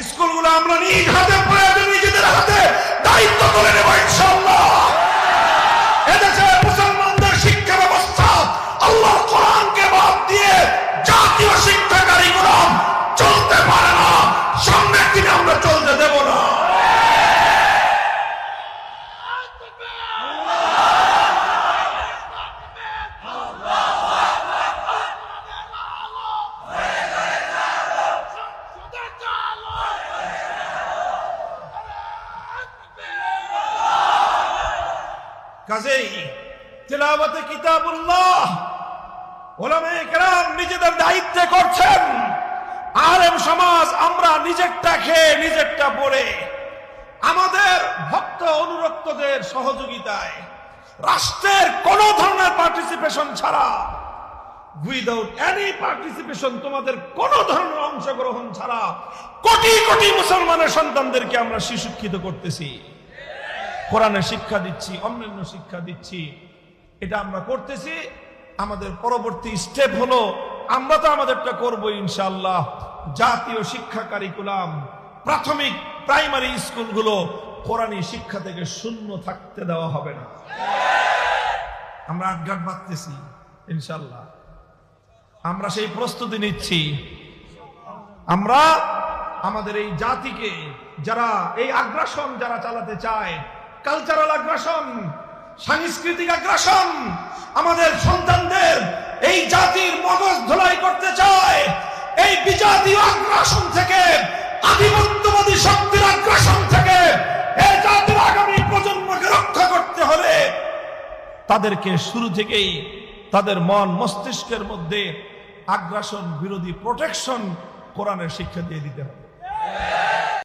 স্কুলগুলো আমরা নিজ হাতে প্রয়োজন নিজেদের হাতে দায়িত্ব তুলে নেব ইনশাআল্লাহ। এদেশে মুসলমানদের শিক্ষা ব্যবস্থা আল্লাহর কোরআনকে বাদ দিয়ে জাতীয় শিক্ষা কারিকুলাম চলতে পারে না, সামনের দিনে আমরা চলতে দেব না। কাজেই তিলাওয়াতে কিতাবুল্লাহ উলামায়ে কেরাম নিজেদের দায়িত্বে করছেন। আলেম সমাজ আমরা নিজেরটা খেয়ে নিজেরটা পড়ে আমাদের ভক্ত অনুরক্তদের সহযোগিতায় রাষ্ট্রের কোন ধরনের পার্টিসিপেশন ছাড়া, উইদাউট এনি পার্টিসিপেশন, তোমাদের কোন ধরনের অংশগ্রহণ ছাড়া কোটি কোটি মুসলমানের সন্তানদেরকে আমরা শিক্ষিত করতেছি, কোরআনের শিক্ষা দিচ্ছি, অন্যান্য শিক্ষা দিচ্ছি। এটা আমরা করতেছি। আমাদের পরবর্তী স্টেপ হলো আমরা তো আমাদেরটা করবো ইনশাআল্লাহ। জাতীয় শিক্ষা কারিকুলাম প্রাথমিক প্রাইমারি স্কুলগুলো কোরআনী শিক্ষা থেকে শূন্য থাকতে দেওয়া হবে না। আমরা আটঘাট বাঁধতেছি ইনশাআল্লাহ। আমরা সেই প্রস্তুতি নিচ্ছি। আমরা আমাদের এই জাতিকে যারা এই আগ্রাসন যারা চালাতে চায়, কালচারাল আগ্রাসন, সাংস্কৃতিক আগ্রাসন, আমাদের সন্তানদের এই জাতির মগজ ধোলাই করতে চায়, এই বিজাতীয় আগ্রাসন থেকে, আধিপত্যবাদী শক্তির আগ্রাসন থেকে এই জাতির আগামী প্রজন্মকে রক্ষা করতে হলে তাদেরকে শুরু থেকেই তাদের মন মস্তিষ্কের মধ্যে আগ্রাসন বিরোধী প্রোটেকশন কোরআনের শিক্ষা দিয়ে দিতে হবে।